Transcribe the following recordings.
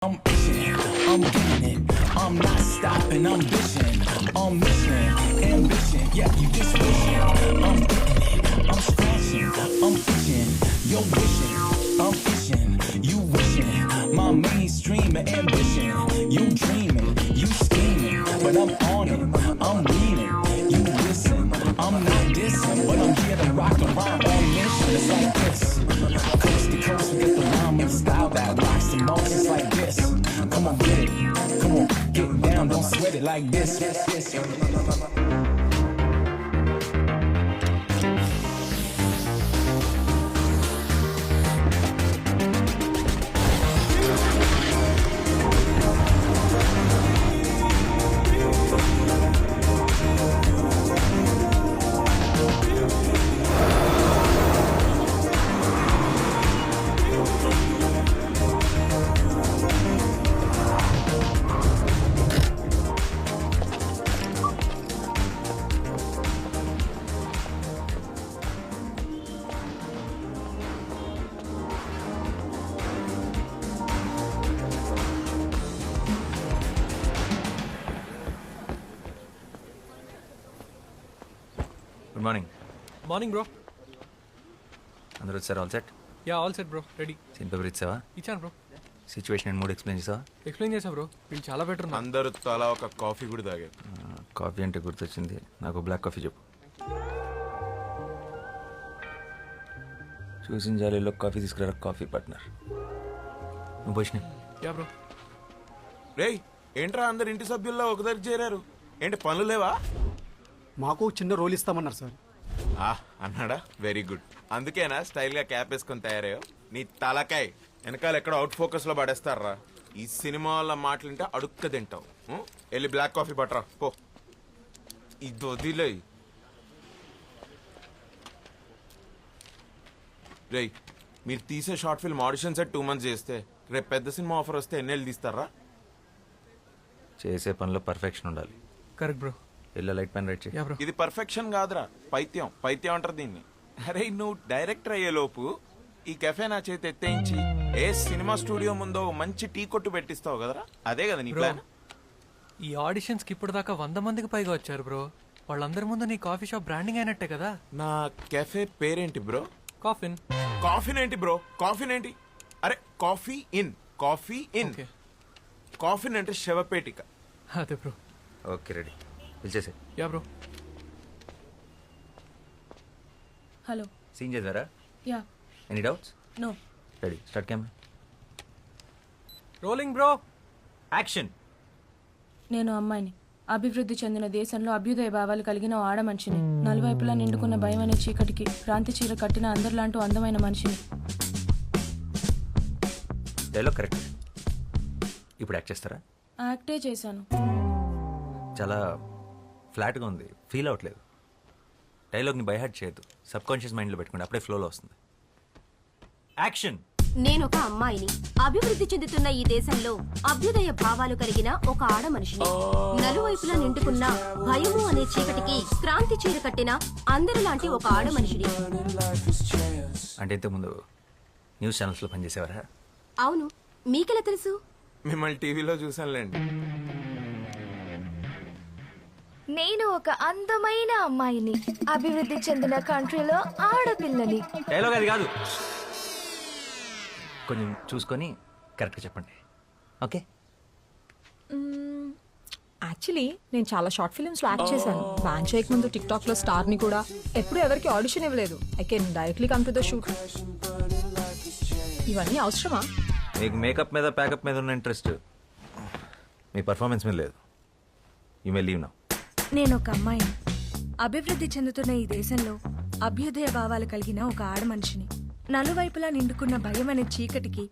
I'm itching, I'm getting it, I'm not stopping, I'm bitching, I'm mission, ambition, yeah, you just wishing, I'm getting it, I'm scratching, I'm itching, you're wishing, I'm itching, you wishing, my mainstream ambition, you dreaming, you scheming, but I'm on it, I'm leaning, you listen, I'm not dissing, but I'm here to rock around on mission, it's like this, coast to coast, we get the rhyme and style that rocks the most, it's like this. Come on, get it. Come on, get down. Don't sweat it like this. Good morning. Morning bro. అందరూ వచ్చారు? All set? Ya all set bro, ready. Scene paper ఇచ్చావా? ఇచ్చాను bro. Situation and mood explain చేసావా? Explain చేసా bro, వీళ్ళు చాలా better ఉన్నారు. అందరూ తలా ఒక కాఫీ కూడా తాగారు. కాఫీ అంటే గుర్తొచ్చింది, నాకు బ్లాక్ కాఫీ చెప్పు. చూసిన జాలీలో కాఫీ తీసుకురా కాఫీ పార్ట్నర్. నువ్వు పోషిన. Yeah bro. రేయ్ ఏంట్రా అందరు ఇంటి సభ్యుల్లో ఒక దగ్గర చేరారు, ఏంటి పనులు లేవా? మాకు చిన్న రోల్ ఇస్తామన్నారు సార్. అన్నాడా? Very good. అందుకేనా స్టైల్ గా క్యాప్ వేసుకొని తయారయ్యో? నీ తలకాయ్ వెనకాల ఎక్కడ అవుట్ ఫోకస్ లో పడేస్తారా? ఈ సినిమా వాళ్ళ మాటలుంటే అడుక్క తింటావు. వెళ్ళి బ్లాక్ కాఫీ పట్టరా పో. ఇది వదిలే. రేయ్ మీరు తీసే short film audition set 2 months చేస్తే రేపు పెద్ద సినిమా ఆఫర్ వస్తే ఎన్నేళ్ళు తీస్తారా? చేసే పనిలో పర్ఫెక్షన్ ఉండాలి. Correct bro. Yellow light pen write చేయి. Ya bro. ఇది పర్ఫెక్షన్ కాదురా, పైత్యం. పైత్యం అంటారు దీన్ని. అరే నువ్వు డైరెక్టర్ అయ్యే లోపు ఈ కెఫే నా చేతి ఎత్తేయించి ఏ సినిమా స్టూడియో ముందో మంచి టీ కొట్టు పెట్టిస్తావు కదరా, అదే కదా నీ ప్లాన్? ఈ ఆడిషన్స్ కి ఇప్పుడు దాకా 100 మందికి పైగా వచ్చారు బ్రో. వాళ్ళందరి ముందు నీ కాఫీ షాప్ బ్రాండింగ్ అయినట్టే కదా. నా కెఫే పేరేంటి బ్రో? కాఫిన్. కాఫీన్ ఏంటి బ్రో? కాఫీన్ ఏంటి? అరే coffee in, coffee in. Okay. Caffeine అంటే శవపేటిక. అదే బ్రో. ఓకే రెడీ, పిలిచేసే. Ya bro. హలో. సీన్ చేద్దారా? Ya. Any doubts? No. Ready, start camera. Rolling bro. Action. నేను అమ్మాయిని, అభివృద్ధి చెందిన దేశంలో అభ్యుదయ భావాలు కలిగిన ఓ ఆడ మనిషిని, నలువైపులా నిండుకున్న భయం అనే చీకటికి క్రాంతి చీర కట్టిన అందరిలాంటి అందమైన మనిషిని. Dialogue correct. ఇప్పుడు యాక్ట్ చేస్తారా? యాక్టే చేశాను. చాలా ఫ్లాట్గా ఉంది, ఫీల్ అవ్వట్లేదు. డైలాగ్ని బైహార్ట్ చేయొద్దు, సబ్ కాన్షియస్ మైండ్లో పెట్టుకోండి, అప్పుడే ఫ్లోలో వస్తుంది. యాక్షన్. నేను ఒక అమ్మాయిని, అభివృద్ధి చెందుతున్న ఈ దేశంలో అభ్యుదయ భావాలు కలిగిన ఒక ఆడ మనిషిని, నలువైపులా నిండుకున్న భయము అనే చీకటికి క్రాంతి చీర కట్టిన అందరిలాంటి ఒక ఆడ మనిషిని. అంటే ఇంతకుముందు న్యూస్ ఛానల్స్లో పనిచేసేవారా? అవును, మీకెలా తెలుసు? మిమ్మల్ని టీవీలో చూసానులేండి. నేను ఒక అందమైన అమ్మాయిని, అభివృద్ధి చెందిన కంట్రీలో ఆడపిల్లని. డైలాగ్ అది కాదు, కొంచెం చూసుకొని కరెక్ట్గా చెప్పండి. ఓకే. యాక్చువల్లీ నేను చాలా షార్ట్ ఫిల్మ్స్లో యాక్ట్ చేశాను. బ్యాన్ చేయకముందు టిక్టాక్లో స్టార్ని కూడా. ఎప్పుడు ఎవరికి ఆడిషన్ ఇవ్వలేదు. I can directly come to the shoot. ఇవన్నీ అవసరమా? మీకు మేకప్ మీద ప్యాకప్ మీద ఉన్న ఇంట్రెస్ట్ మీ పర్ఫార్మెన్స్ మీద లేదు. You may leave now. నేను ఒక అమ్మాయిని, అభివృద్ధి చెందుతున్న ఈ దేశంలో అభ్యుదయ భావాలు కలిగిన ఒక ఆడ మనిషిని, నలువైపులా నిండుకున్న భయం అనే చీకటికి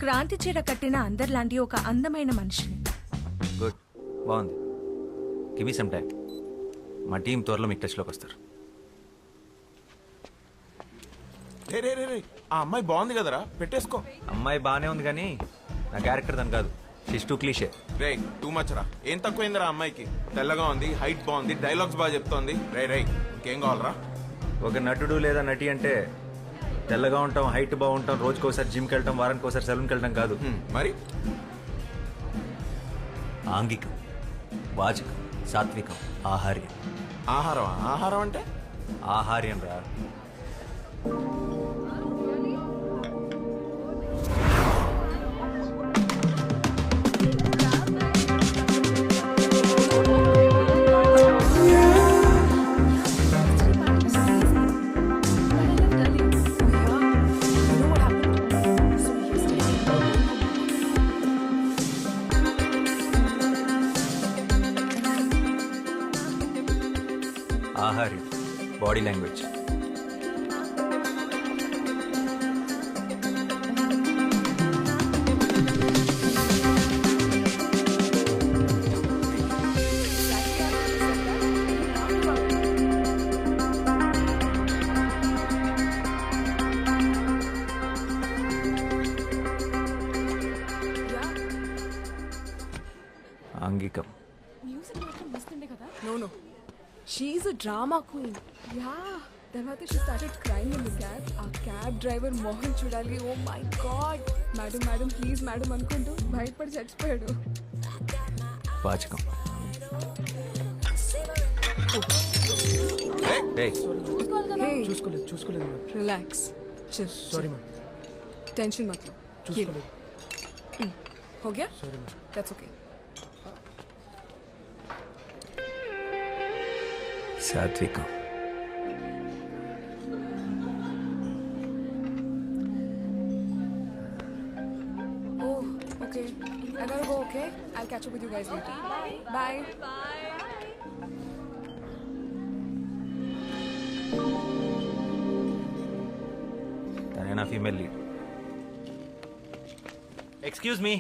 క్రాంతి చీర కట్టిన అందరిలాంటి ఒక అందమైన మనిషిని. గుడ్, బాగుంది. Give me some time. మా టీం త్వరలో మీకు టచ్లోకి వస్తారు. రే రే రే రే, ఆ అమ్మాయి బాగుంది కదరా, పెట్టేసుకో. అమ్మాయి బాగానే ఉంది కానీ నా క్యారెక్టర్ దాని కాదు. She's too cliche. రే టూ మచ్ రా. ఏం తక్కువైందిరా అమ్మాయికి? తెల్లగా ఉంది, హైట్ బాగుంది, డైలాగ్స్ బాగా చెప్తోంది. రే రే ఇంకేం కావాలరా? ఒక నటుడు లేదా నటి అంటే తెల్లగా ఉంటాం, హైట్ బాగుంటాం, రోజుకోసారి జిమ్కి వెళ్ళటం, వారానికి ఒకసారి సెలూన్కి వెళ్ళటం కాదు. మరి ఆంగికం, వాచకం, సాత్వికం, ఆహార్యం. ఆహారం ఆహారం అంటే ఆహార్యం రా. ఆహార్యం, బాడీ లాంగ్వేజ్. ఆంగికం. No. She's a drama queen. Yeah. తర్వాత she started crying in the cab. ఆ క్యాబ్ డ్రైవర్ మోహన్ చూడాలి. Oh my god. Madam please madam అనుకుంటూ బయటపడి చచ్చిపోయాడు. వాచకం. చూసుకోలేదు రిలాక్స్. Sorry ma'am. టెన్షన్ మत लो. చూసుకోలేదు. हो गया? That's okay. సాత్వికం. Oh, okay. I gotta go, okay? I'll catch up with you guys later. Bye. తనే నా female lead. Excuse me.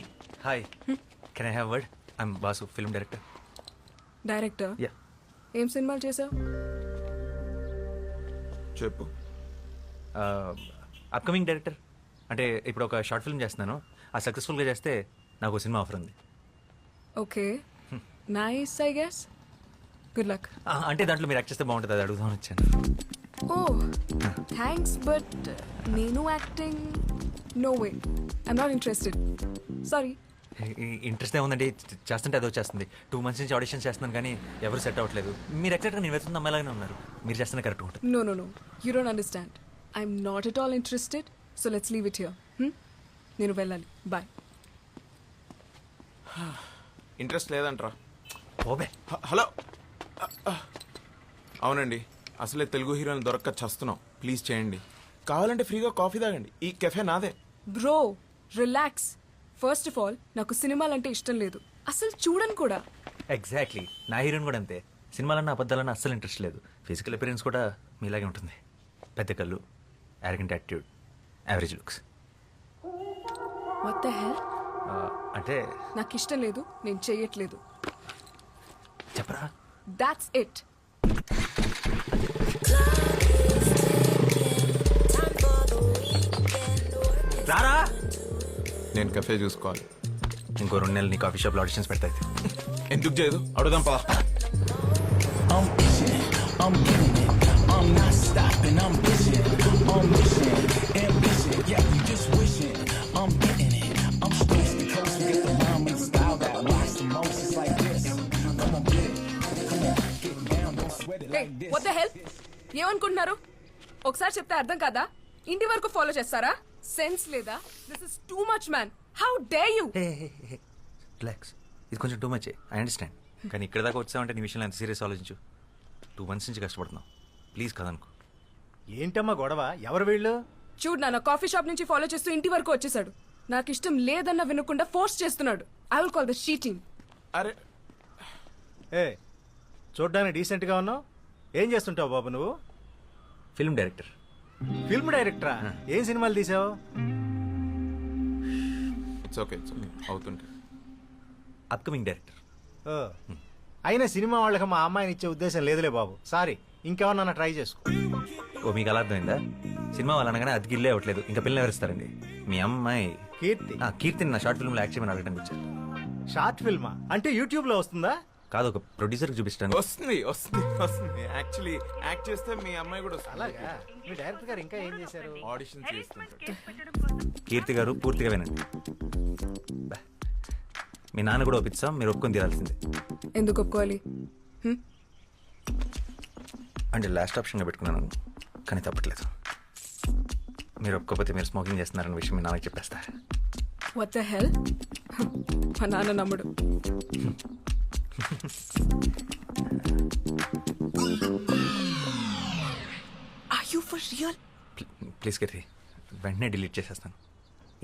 Hi, can I have word? I'm boss, film director. Director yeah. ఏం సినిమాలు చేసావు? చెప్పు. Upcoming director. అంటే ఇప్పుడు ఒక short film చేస్తున్నాను. ఆ సక్సెస్ఫుల్గా చేస్తే నాకు సినిమా ఆఫర్ ఉంది. Okay, nice I guess. Good luck. అంటే దాంట్లో మీరు యాక్ట్ చేస్తే బాగుంటుంది, అది అడుగుదామని వచ్చాను. ఓ థ్యాంక్స్, బట్ నేను acting no way. I'm not interested. Sorry. Interest ఏముందండి, చేస్తుంటే అదో చేస్తుంది. 2 months నుంచి ఆడిషన్స్ చేస్తున్నాను కానీ ఎవరు సెట్ అవ్వట్లేదు. మీరు ఎగ్జాక్ట్గా నేను వెళ్తున్న అమ్మాయిలాగానే ఉన్నారు. మీరు చేస్తున్న కరెక్ట్ ఉంటుంది. No. You don't understand. I'm not at all interested. So let's leave it here. నేను వెళ్ళాలి. బాయ్. ఇంట్రెస్ట్ లేదంట్రా. ఓబే. హలో. అవునండి, అసలే తెలుగు హీరోని దొరక్క చస్తున్నాం. ప్లీజ్ చేయండి. కావాలంటే ఫ్రీగా కాఫీ తాగండి. ఈ కెఫే నాదే. Bro relax. First of all నాకు సినిమాలంటే ఇష్టం లేదు, అసలు చూడను కూడా. ఎగ్జాక్ట్లీ, నా హీరోయిన్ కూడా అంతే. సినిమాలన్నా అబద్ధాలన్నా అస్సలు ఇంట్రెస్ట్ లేదు. ఫిజికల్ అపిరెన్స్ కూడా మీలాగే ఉంటుంది. పెద్ద కళ్ళు, arrogant attitude, average looks. What the hell? అంటే నాకు ఇష్టం లేదు, నేను చెయ్యట్లేదు. చెప్పరా. That's it. రారా. నేను కెఫే చూసుకోవాలి. ఇంకో 2 నెలలు నీ కాఫీ షాప్లో ఆడిషన్స్ పెడతాయి. ఎందుకు చేయదు? అడుగుదాం పా. I'm itching, I'm getting it, I'm not stopping, I'm bitching, I'm mission, ambition, yeah, you just wishing, I'm getting it, I'm coast to coast, get the rhyme and the style that rocks the most, it's like this, come on, get it, come on, get down, don't sweat it Hey, like this. what the hell? ఏమనుకుంటున్నారు? ఒకసారి చెప్తే అర్థం కాదా? ఇంటి వరకు follow చేస్తారా? Sense లేదా? This is too much man. How dare you? Relax, ఇది కొంచెం టూ మచ్. ఐ అండర్స్టాండ్, కానీ ఇక్కడ దాకా వచ్చావంటే నీ విషయంలో ఎంత సీరియస్ ఆలోచించు. 2 months నుంచి కష్టపడుతున్నావు. ప్లీజ్ కదనుకో. ఏంటమ్మా గొడవ? ఎవరు వీళ్ళు? చూడు, నా కాఫీ షాప్ నుంచి ఫాలో చేస్తూ ఇంటి వరకు వచ్చేసాడు. నాకు ఇష్టం లేదన్న వినకుండా ఫోర్స్ చేస్తున్నాడు. I will call the sheeting. అరే ఏ చూడ్డానికి డీసెంట్గా ఉన్నావు. ఏం చేస్తుంటావు బాబు నువ్వు? Film director. ఫిల్మ్ డైరెక్టరా? ఏం సినిమాలు తీసావు? ఇట్స్ ఓకే అవుతుంటే. Upcoming director. అయినా సినిమా వాళ్ళకి మా అమ్మాయిని ఇచ్చే ఉద్దేశం లేదులే బాబు. సారీ, ఇంకెవరన్నా ట్రై చేసుకో. ఓ, మీకు అలా అర్థమైందా? సినిమా వాళ్ళు అనగానే అది గిల్లే అవ్వట్లేదు, ఇంకా పిల్లలు ఎవరిస్తారండి? మీ అమ్మాయి కీర్తి. కీర్తిని నా షార్ట్ ఫిల్మ్లో యాక్ట్ చేయమని అడగడానికి వచ్చారు. షార్ట్ ఫిల్మా? అంటే యూట్యూబ్లో వస్తుందా? కాదు, ఒక ప్రొడ్యూసర్కి చూపిస్తాను. వస్తుంది. యాక్చువల్లీ యాక్ట్ చేస్తే మీ అమ్మాయి కూడా వస్తుంది. అలాగా? మీ డైరెక్టర్ గారు ఇంకా ఏం చేశారు? ఆడిషన్ చేస్తుంటారు. కీర్తి గారు పూర్తిగా వినండి. మీ నాన్న కూడా ఒప్పిస్తాం, మీరు ఒప్పుకొని తీరాల్సిందే. ఎందుకు ఒప్పుకోవాలి? అంటే లాస్ట్ ఆప్షన్గా పెట్టుకున్నాను, కానీ తప్పట్లేదు. మీరు ఒప్పుకోకపోతే మీరు స్మోకింగ్ చేస్తున్నారన్న విషయం మీ నాన్నకి చెప్పేస్తా. What the hell? మా నాన్న నమ్ముడు. Are you for real? Please Keerthi, వెంటనే డిలీట్ చేసేస్తాను.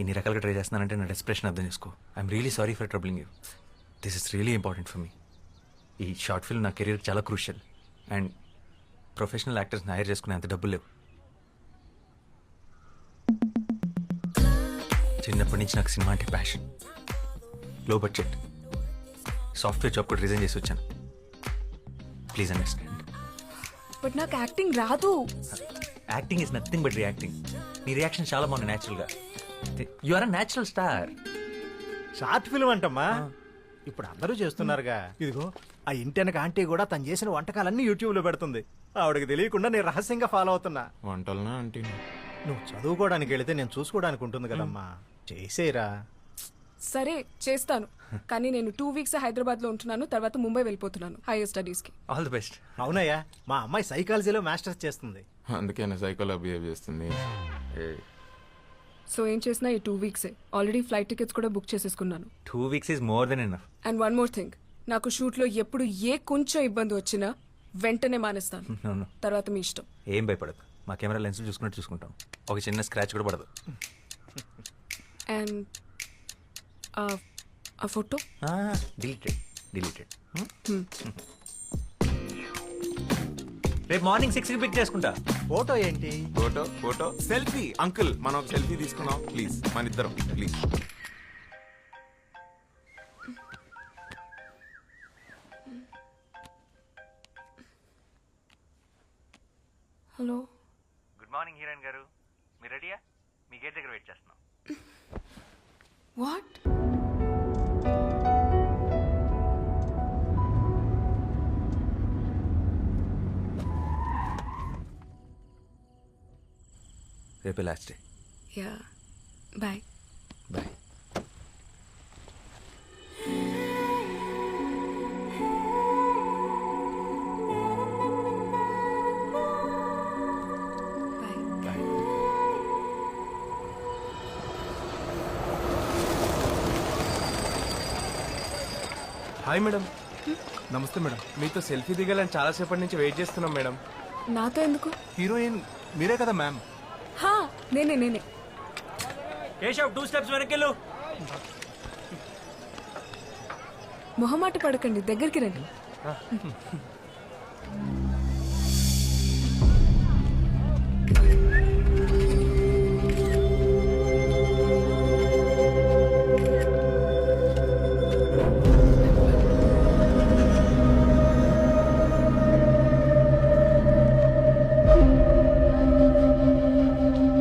ఇన్ని రకాలుగా ట్రై చేస్తున్నానంటే నా డెస్ప్రెషన్ అర్థం చేసుకో. I'm really sorry for troubling you. This is really important for me. ఈ షార్ట్ ఫిల్మ్ నా కెరీర్ చాలా క్రూషియల్. అండ్ ప్రొఫెషనల్ యాక్టర్స్ని హైర్ చేసుకునే అంత డబ్బులు లేవు. చిన్నప్పటి నుంచి నాకు సినిమా అంటే passion. Low budget software job కూడా రిజైన్ చేసి వచ్చాను. Please understand. బట్ నాకు యాక్టింగ్ రాదు. Acting is nothing but reacting. నీ రియాక్షన్ చాలా బాగుంది న్యాచురల్గా. You are a natural star. Short film అంటమ్మా, ఇప్పుడు అందరూ చేస్తున్నారుగా. ఇదిగో ఆ ఇంటెనక ఆంటీ కూడా తను చేసిన వంటకాలన్నీ యూట్యూబ్లో పెడుతుంది. ఆవిడకి తెలియకుండా నేను రహస్యంగా ఫాలో అవుతున్నా. వంటలనా అంటే నువ్వు చదువుకోవడానికి వెళితే నేను చూసుకోవడానికి ఉంటుంది కదమ్మా. చేసేరా. సరే చేస్తాను, కానీ నేను 2 weeks హైదరాబాద్ లో ఉంటున్నాను. తర్వాత ముంబై వెళ్ళిపోతున్నాను హైయర్ స్టడీస్ కి. All the best. అవునయ్యా, మా అమ్మాయి సైకాలజీలో మాస్టర్స్ చేస్తుంది. అందుకే సైకోలో బిహేవ్ చేస్తుంది. సో ఏం చేసినా ఈ 2 weeks ఆల్రెడీ ఫ్లైట్ టికెట్స్ కూడా బుక్ చేసేసుకున్నాను. 2 weeks is more than enough. And one more thing, నాకు షూట్ లో ఎప్పుడు ఏ కొంచెం ఇబ్బంది వచ్చినా వెంటనే మానేస్తాను. No, no. తర్వాత మీ ఇష్టం. ఏం భయపడదు, మా కెమెరా లెన్స్ చూసుకున్నట్టు చూసుకుంటాం. ఒక చిన్న స్క్రాచ్ కూడా పడదు. అండ్ ఆ ఫోటో డిలీటెడ్. రేపు మార్నింగ్ 6కి పిక్ చేసుకుంటా. ఫోటో ఏంటి? Photo selfie. అంకుల్ మనం ఒక సెల్ఫీ తీసుకున్నాం ప్లీజ్, మన ఇద్దరం please. Hello. Good morning heroine గారు, మీరు రెడీయా? మీ గేట్ దగ్గర వెయిట్ చేస్తున్నాం. వాట్? రేపే last day. Ya, bye. Bye. Hi madam. Namaste madam. మీతో సెల్ఫీ దిగాలని చాలాసేపటి నుంచి వెయిట్ చేస్తున్నాం మేడం. నాతో ఎందుకు? హీరోయిన్ మీరే కదా మ్యామ్. హా, నేనే. కేశవ్ 2 steps వెనకెళ్ళు. మొహమాట పడకండి, దగ్గరికి రండి.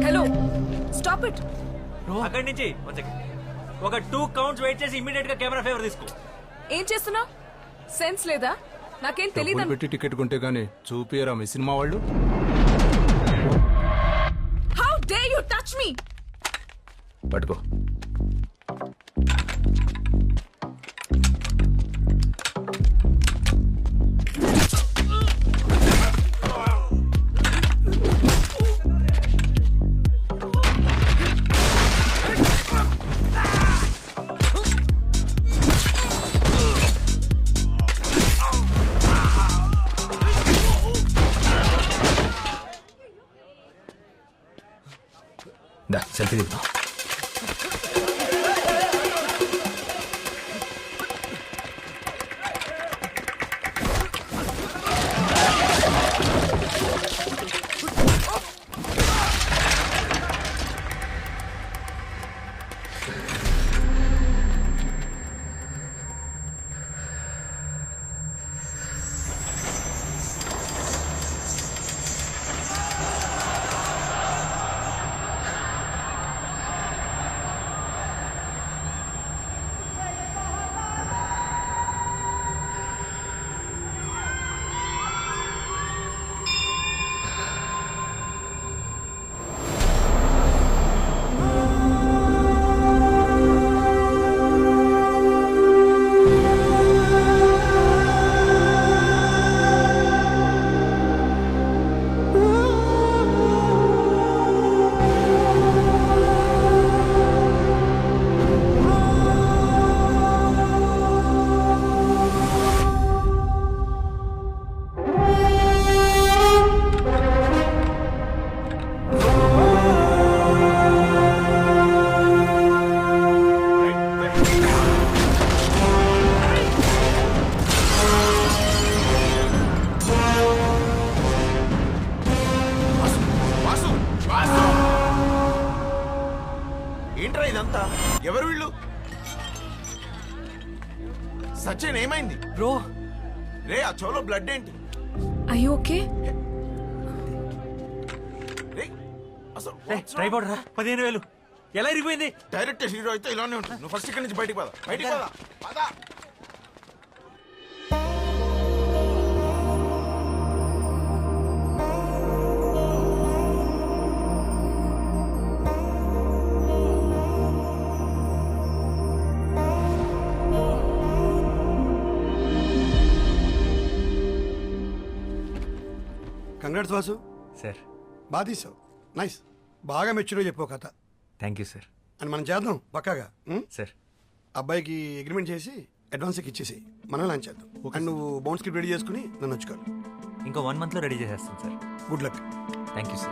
Hello, stop it. అక్కడి నుంచి ఒక 2 counts వెయిట్ చేసి ఇమీడియట్ గా కెమెరా ఫేవర్ తీసుకో. ఏం చేస్తున్నావు? సెన్స్ లేదా? నాకేం తెలీదు. పెట్టి టికెట్ కొంటే గానీ చూపియరా మీ సినిమా వాళ్ళు? How day you touch me? పట్టుకో. దా సెల్ఫీ దిగుతాం. శాంత ఎవరు వీళ్ళు? సచిన్ ఏమైంది బ్రో రే? ఆ చెవులో బ్లడ్ ఏంటి ఐ ఓకే? రే అసలు ట్రైపాడ్ రా 15,000 ఎలా ఇరిగిపోయింది? డైరెక్ట్ హీరో అయితే ఇలానే ఉంటుంది. నువ్వు ఫస్ట్ ఇక్కడి నుంచి బయటికి పద. బయటికి పద. పద. కంగ్రాట్స్ వాసు, సార్ బాగా తీసావు. నైస్, బాగా మెచ్యూర్గా చెప్పావు కథ. Thank you sir. అని మనం చేద్దాం పక్కాగా. సార్ అబ్బాయికి అగ్రిమెంట్ చేసి అడ్వాన్స్ ఇచ్చేసి మనం లాంచ్ చేద్దాం. అండ్ నువ్వు బౌండ్ స్క్రిప్ట్ రెడీ చేసుకుని నన్ను వచ్చుకోవాలి. ఇంకో 1 monthలో రెడీ చేసేస్తాను sir. Good luck. Thank you sir.